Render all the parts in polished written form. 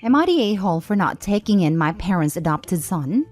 Am I the a-hole for not taking in my parents' adopted son?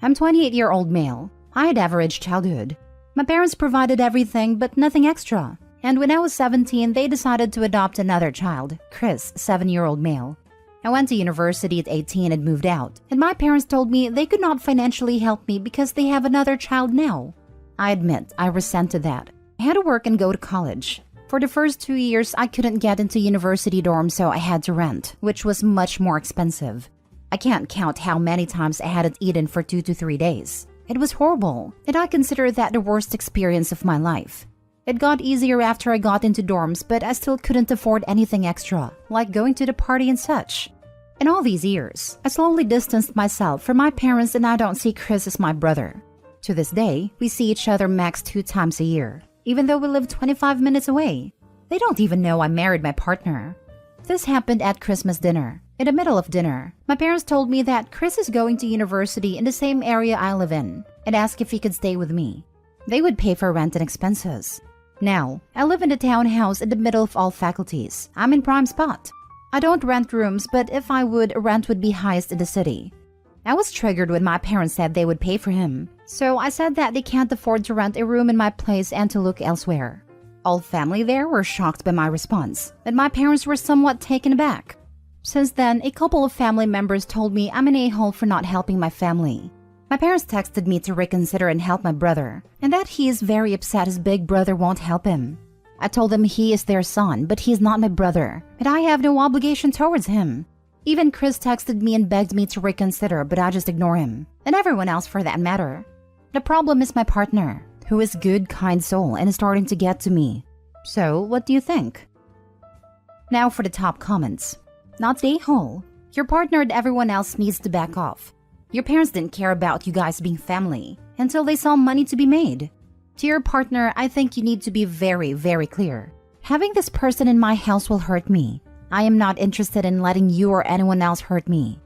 I'm 28-year-old male. I had average childhood. My parents provided everything but nothing extra. And when I was 17, they decided to adopt another child, Chris, 7-year-old male. I went to university at 18 and moved out, and my parents told me they could not financially help me because they have another child now. I admit I resented that. I had to work and go to college. For the first 2 years, I couldn't get into university dorms, so I had to rent, which was much more expensive. I can't count how many times I hadn't eaten for 2 to 3 days. It was horrible, and I consider that the worst experience of my life. It got easier after I got into dorms, but I still couldn't afford anything extra, like going to the party and such. In all these years, I slowly distanced myself from my parents, and I don't see Chris as my brother. To this day, we see each other max 2 times a year, even though we live 25 minutes away. They don't even know I married my partner. This happened at Christmas dinner. In the middle of dinner, my parents told me that Chris is going to university in the same area I live in and asked if he could stay with me. They would pay for rent and expenses. Now, I live in a townhouse in the middle of all faculties. I'm in prime spot. I don't rent rooms, but if I would, rent would be highest in the city. I was triggered when my parents said they would pay for him. So I said that they can't afford to rent a room in my place and to look elsewhere. All family there were shocked by my response, and my parents were somewhat taken aback. Since then, a couple of family members told me I'm an a-hole for not helping my family. My parents texted me to reconsider and help my brother, and that he is very upset his big brother won't help him. I told them he is their son, but he is not my brother, and I have no obligation towards him. Even Chris texted me and begged me to reconsider, but I just ignore him, and everyone else for that matter. The problem is my partner, who is good, kind soul and is starting to get to me. So, what do you think? Now for the top comments. Not the a-hole. Your partner and everyone else needs to back off. Your parents didn't care about you guys being family until they saw money to be made. To your partner, I think you need to be very, very clear. Having this person in my house will hurt me. I am not interested in letting you or anyone else hurt me.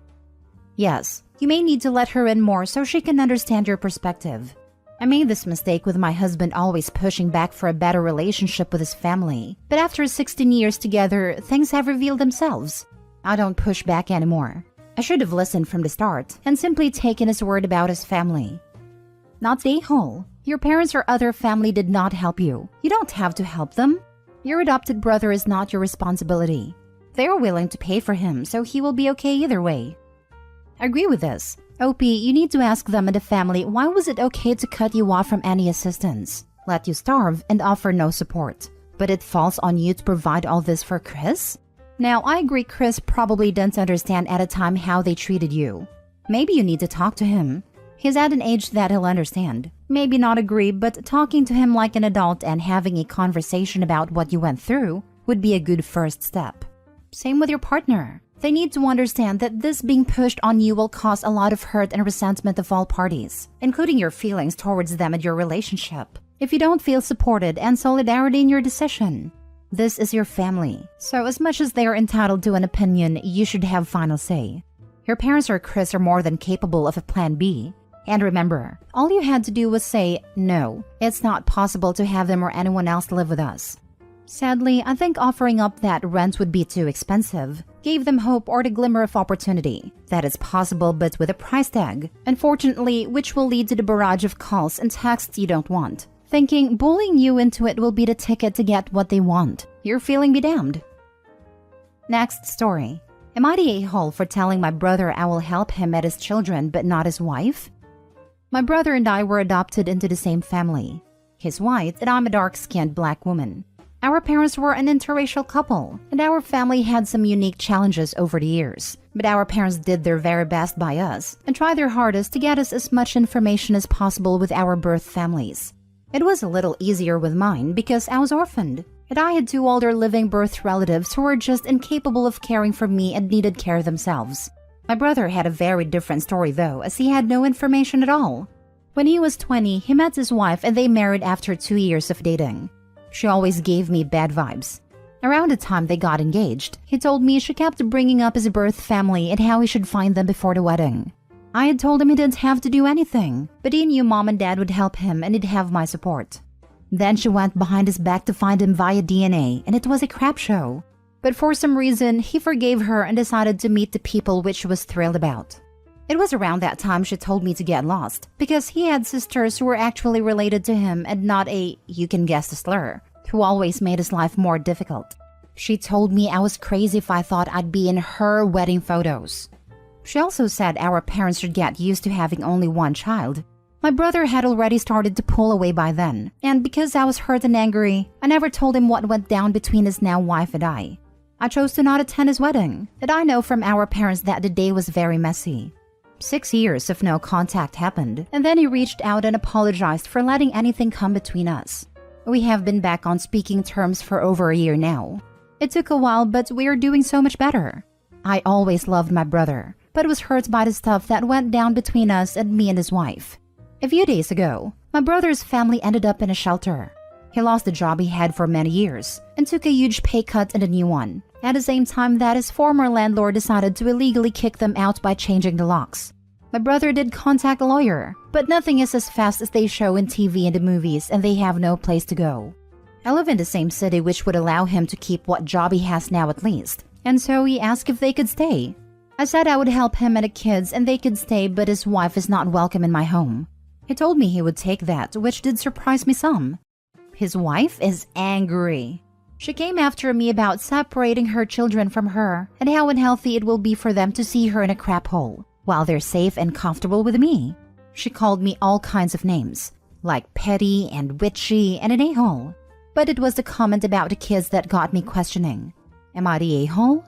Yes, you may need to let her in more so she can understand your perspective. I made this mistake with my husband always pushing back for a better relationship with his family. But after 16 years together, things have revealed themselves. I don't push back anymore. I should have listened from the start and simply taken his word about his family. Not the a-hole. Your parents or other family did not help you. You don't have to help them. Your adopted brother is not your responsibility. They are willing to pay for him, so he will be okay either way. I agree with this. OP, you need to ask them and the family why was it okay to cut you off from any assistance, let you starve, and offer no support. But it falls on you to provide all this for Chris? Now, I agree Chris probably didn't understand at a time how they treated you. Maybe you need to talk to him. He's at an age that he'll understand. Maybe not agree, but talking to him like an adult and having a conversation about what you went through would be a good first step. Same with your partner. They need to understand that this being pushed on you will cause a lot of hurt and resentment of all parties, including your feelings towards them and your relationship, if you don't feel supported and solidarity in your decision. This is your family, so as much as they are entitled to an opinion, you should have final say. Your parents or Chris are more than capable of a plan B. And remember, all you had to do was say, no, it's not possible to have them or anyone else live with us. Sadly, I think offering up that rent would be too expensive gave them hope or the glimmer of opportunity that it's possible but with a price tag, unfortunately, which will lead to the barrage of calls and texts you don't want. Thinking bullying you into it will be the ticket to get what they want. Your feeling be damned. Next story. Am I the a-hole for telling my brother I will help him at his children but not his wife? My brother and I were adopted into the same family. He's white and I'm a dark-skinned black woman. Our parents were an interracial couple, and our family had some unique challenges over the years. But our parents did their very best by us and tried their hardest to get us as much information as possible with our birth families. It was a little easier with mine because I was orphaned, and I had 2 older living birth relatives who were just incapable of caring for me and needed care themselves. My brother had a very different story though, as he had no information at all. When he was 20, he met his wife and they married after 2 years of dating. She always gave me bad vibes. Around the time they got engaged, he told me she kept bringing up his birth family and how he should find them before the wedding. I had told him he didn't have to do anything, but he knew Mom and Dad would help him and he'd have my support. Then she went behind his back to find him via DNA, and it was a crap show. But for some reason, he forgave her and decided to meet the people, which she was thrilled about. It was around that time she told me to get lost, because he had sisters who were actually related to him and not a, you can guess the slur, who always made his life more difficult. She told me I was crazy if I thought I'd be in her wedding photos. She also said our parents should get used to having only one child. My brother had already started to pull away by then, and because I was hurt and angry, I never told him what went down between his now wife and I. I chose to not attend his wedding, and I know from our parents that the day was very messy. 6 years of no contact happened, and then he reached out and apologized for letting anything come between us. We have been back on speaking terms for over a year now. It took a while, but we are doing so much better. I always loved my brother, but was hurt by the stuff that went down between us and me and his wife. A few days ago, my brother's family ended up in a shelter. He lost the job he had for many years and took a huge pay cut and a new one, at the same time that his former landlord decided to illegally kick them out by changing the locks. My brother did contact a lawyer, but nothing is as fast as they show in TV and the movies, and they have no place to go. I live in the same city, which would allow him to keep what job he has now at least, and so he asked if they could stay. I said I would help him and the kids and they could stay, but his wife is not welcome in my home. He told me he would take that, which did surprise me some. His wife is angry. She came after me about separating her children from her and how unhealthy it will be for them to see her in a crap hole, while they're safe and comfortable with me. She called me all kinds of names, like petty and witchy and an a-hole. But it was the comment about the kids that got me questioning. Am I the a-hole?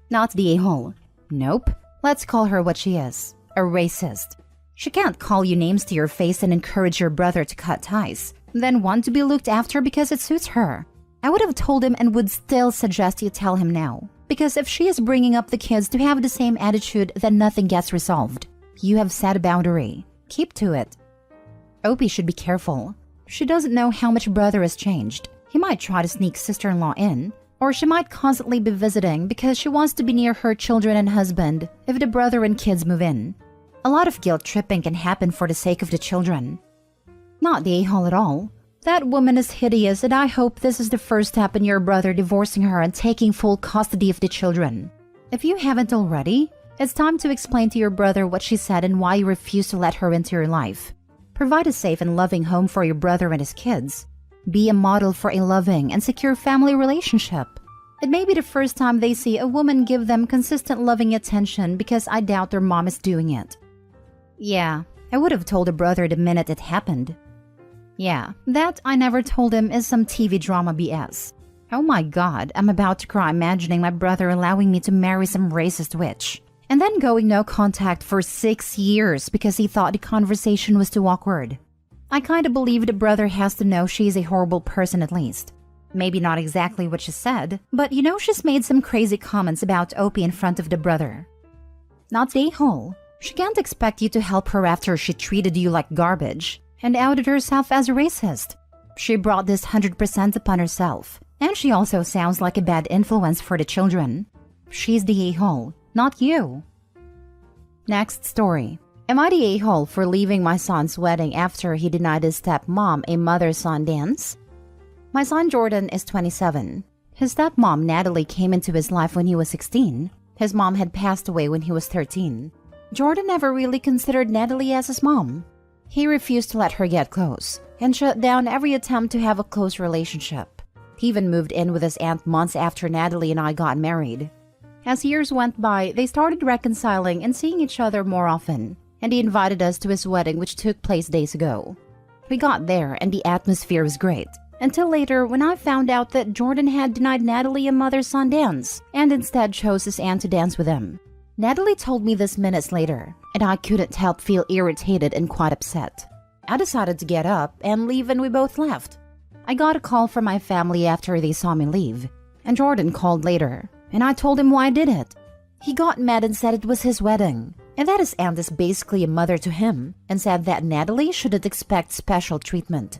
Not the a-hole. Nope. Let's call her what she is, a racist. She can't call you names to your face and encourage your brother to cut ties, then want to be looked after because it suits her. I would have told him and would still suggest you tell him now. Because if she is bringing up the kids to have the same attitude, then nothing gets resolved. You have set a boundary. Keep to it. Opie should be careful. She doesn't know how much brother has changed. He might try to sneak sister-in-law in, or she might constantly be visiting because she wants to be near her children and husband if the brother and kids move in. A lot of guilt tripping can happen for the sake of the children. Not the a-hole at all. That woman is hideous, and I hope this is the first step in your brother divorcing her and taking full custody of the children. If you haven't already, it's time to explain to your brother what she said and why you refuse to let her into your life. Provide a safe and loving home for your brother and his kids. Be a model for a loving and secure family relationship. It may be the first time they see a woman give them consistent loving attention, because I doubt their mom is doing it. Yeah, I would have told a brother the minute it happened. Yeah, that I never told him is some TV drama BS. Oh my god, I'm about to cry imagining my brother allowing me to marry some racist witch. And then going no contact for 6 years because he thought the conversation was too awkward. I kinda believe the brother has to know she's a horrible person at least. Maybe not exactly what she said, but you know she's made some crazy comments about Opie in front of the brother. Not the a-hole. She can't expect you to help her after she treated you like garbage and outed herself as a racist. She brought this 100% upon herself, and she also sounds like a bad influence for the children. She's the a-hole, not you. Next story. Am I the a-hole for leaving my son's wedding after he denied his stepmom a mother-son dance? My son Jordan is 27. His stepmom Natalie came into his life when he was 16. His mom had passed away when he was 13. Jordan never really considered Natalie as his mom. He refused to let her get close and shut down every attempt to have a close relationship. He even moved in with his aunt months after Natalie and I got married. As years went by, they started reconciling and seeing each other more often, and he invited us to his wedding, which took place days ago. We got there and the atmosphere was great, until later when I found out that Jordan had denied Natalie a mother-son dance and instead chose his aunt to dance with him. Natalie told me this minutes later, and I couldn't help feel irritated and quite upset. I decided to get up and leave, and we both left. I got a call from my family after they saw me leave, and Jordan called later, and I told him why I did it. He got mad and said it was his wedding, and that his aunt is basically a mother to him, and said that Natalie shouldn't expect special treatment.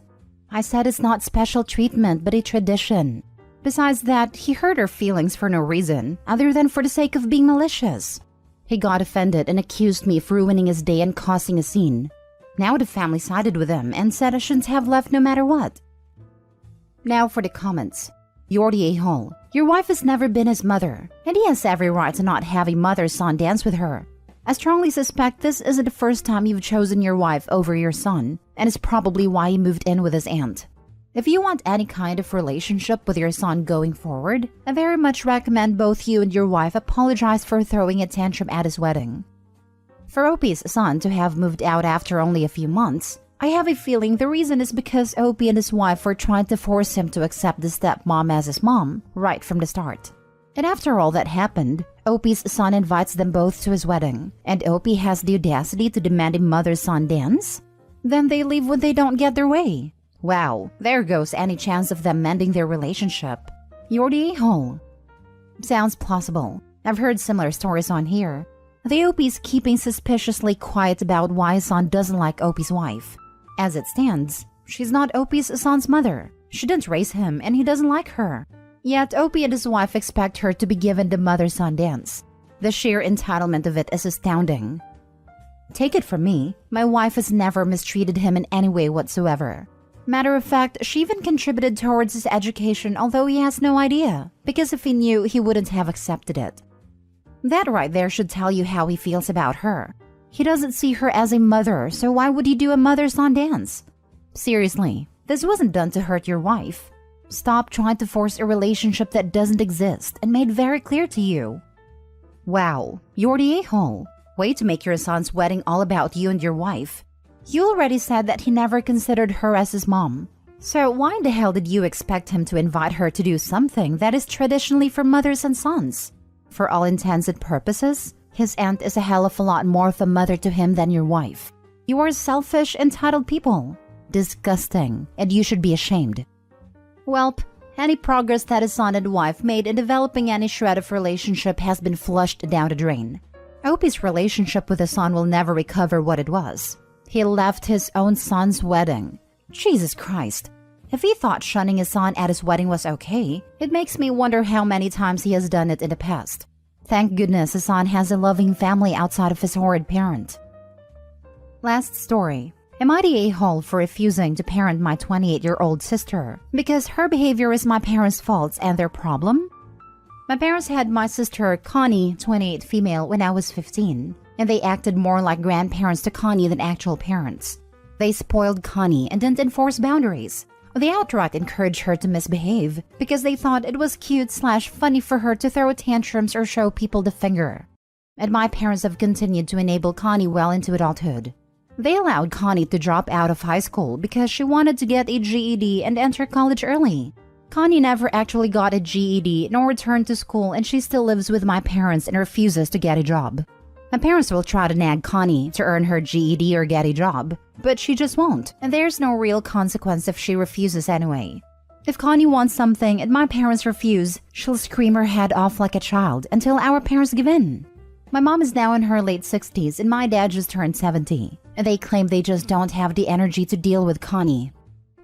I said it's not special treatment, but a tradition. Besides that, he hurt her feelings for no reason, other than for the sake of being malicious. He got offended and accused me of ruining his day and causing a scene. Now the family sided with him and said I shouldn't have left no matter what. Now for the comments. You're the a-hole. Your wife has never been his mother, and he has every right to not have a mother-son dance with her. I strongly suspect this isn't the first time you've chosen your wife over your son, and it's probably why he moved in with his aunt. If you want any kind of relationship with your son going forward, I very much recommend both you and your wife apologize for throwing a tantrum at his wedding. For Opie's son to have moved out after only a few months, I have a feeling the reason is because Opie and his wife were trying to force him to accept the stepmom as his mom right from the start. And after all that happened, Opie's son invites them both to his wedding, and Opie has the audacity to demand a mother-son dance? Then they leave when they don't get their way. Wow, there goes any chance of them mending their relationship. You're the a-hole. Sounds plausible. I've heard similar stories on here. The Opie's keeping suspiciously quiet about why his son doesn't like Opie's wife. As it stands, she's not Opie's son's mother. She didn't raise him and he doesn't like her. Yet Opie and his wife expect her to be given the mother-son dance. The sheer entitlement of it is astounding. Take it from me, my wife has never mistreated him in any way whatsoever. Matter of fact, she even contributed towards his education, although he has no idea, because if he knew, he wouldn't have accepted it. That right there should tell you how he feels about her. He doesn't see her as a mother, so why would he do a mother-son dance? Seriously, this wasn't done to hurt your wife. Stop trying to force a relationship that doesn't exist and made very clear to you. Wow, you're the a-hole. Way to make your son's wedding all about you and your wife. You already said that he never considered her as his mom. So why in the hell did you expect him to invite her to do something that is traditionally for mothers and sons? For all intents and purposes, his aunt is a hell of a lot more of a mother to him than your wife. You are selfish, entitled people. Disgusting, and you should be ashamed. Welp, any progress that his son and wife made in developing any shred of relationship has been flushed down the drain. Opie's relationship with his son will never recover what it was. He left his own son's wedding. Jesus Christ. If he thought shunning his son at his wedding was okay, it makes me wonder how many times he has done it in the past. Thank goodness his son has a loving family outside of his horrid parent. Last story. Am I the a-hole for refusing to parent my 28-year-old sister because her behavior is my parents' fault and their problem? My parents had my sister, Connie, 28 female, when I was 15, and they acted more like grandparents to Connie than actual parents. They spoiled Connie and didn't enforce boundaries. They outright encouraged her to misbehave because they thought it was cute/funny for her to throw tantrums or show people the finger. And my parents have continued to enable Connie well into adulthood. They allowed Connie to drop out of high school because she wanted to get a GED and enter college early. Connie never actually got a GED nor returned to school, and she still lives with my parents and refuses to get a job. My parents will try to nag Connie to earn her GED or get a job, but she just won't, and there's no real consequence if she refuses anyway. If Connie wants something and my parents refuse, she'll scream her head off like a child until our parents give in. My mom is now in her late 60s and my dad just turned 70, and they claim they just don't have the energy to deal with Connie.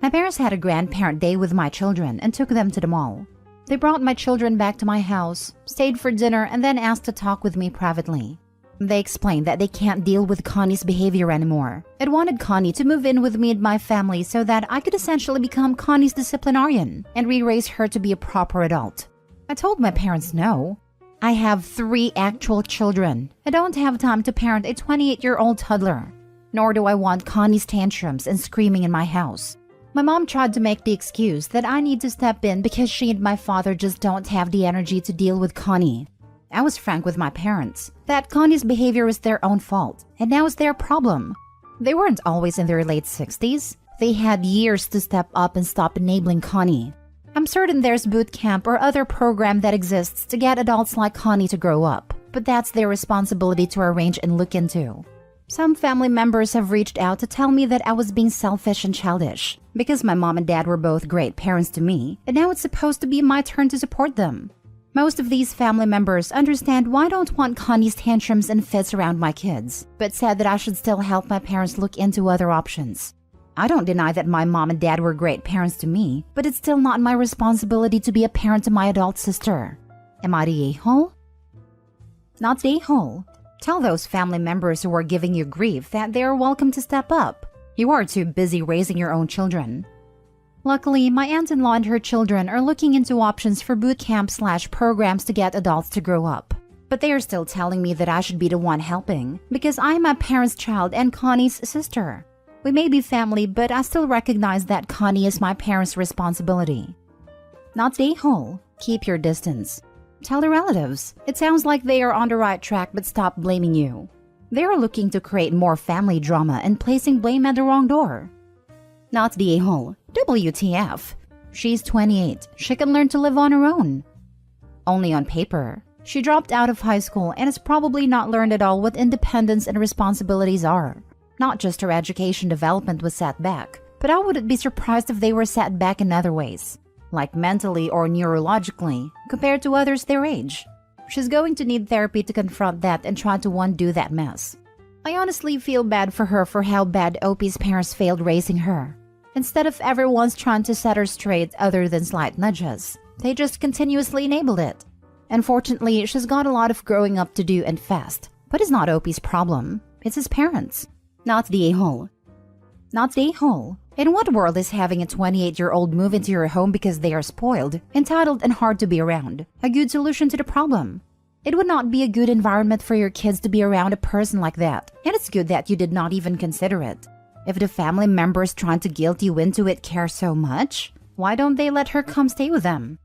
My parents had a grandparent day with my children and took them to the mall. They brought my children back to my house, stayed for dinner, and then asked to talk with me privately. They explained that they can't deal with Connie's behavior anymore and wanted Connie to move in with me and my family so that I could essentially become Connie's disciplinarian and re-raise her to be a proper adult. I told my parents no. I have 3 actual children. I don't have time to parent a 28-year-old toddler. Nor do I want Connie's tantrums and screaming in my house. My mom tried to make the excuse that I need to step in because she and my father just don't have the energy to deal with Connie. I was frank with my parents that Connie's behavior is their own fault, and now it's their problem. They weren't always in their late 60s. They had years to step up and stop enabling Connie. I'm certain there's boot camp or other program that exists to get adults like Connie to grow up, but that's their responsibility to arrange and look into. Some family members have reached out to tell me that I was being selfish and childish because my mom and dad were both great parents to me, and now it's supposed to be my turn to support them. Most of these family members understand why I don't want Connie's tantrums and fits around my kids, but said that I should still help my parents look into other options. I don't deny that my mom and dad were great parents to me, but it's still not my responsibility to be a parent to my adult sister. Am I the a-hole? Not the a-hole. Tell those family members who are giving you grief that they are welcome to step up. You are too busy raising your own children. Luckily, my aunt-in-law and her children are looking into options for boot camp/programs to get adults to grow up. But they are still telling me that I should be the one helping because I am my parents' child and Connie's sister. We may be family, but I still recognize that Connie is my parents' responsibility. Not the a-hole. Keep your distance. Tell the relatives. It sounds like they are on the right track, but stop blaming you. They are looking to create more family drama and placing blame at the wrong door. Not the a-hole. WTF. She's 28. She can learn to live on her own. Only on paper. She dropped out of high school and has probably not learned at all what independence and responsibilities are. Not just her education development was set back, but I wouldn't be surprised if they were set back in other ways, like mentally or neurologically, compared to others their age. She's going to need therapy to confront that and try to undo that mess. I honestly feel bad for her for how bad Opie's parents failed raising her. Instead of ever once trying to set her straight other than slight nudges, they just continuously enabled it. Unfortunately, she's got a lot of growing up to do and fast, but it's not Opie's problem. It's his parents. Not the a-hole. Not the a-hole. In what world is having a 28-year-old move into your home because they are spoiled, entitled, and hard to be around a good solution to the problem? It would not be a good environment for your kids to be around a person like that, and it's good that you did not even consider it. If the family members trying to guilt you into it care so much, why don't they let her come stay with them?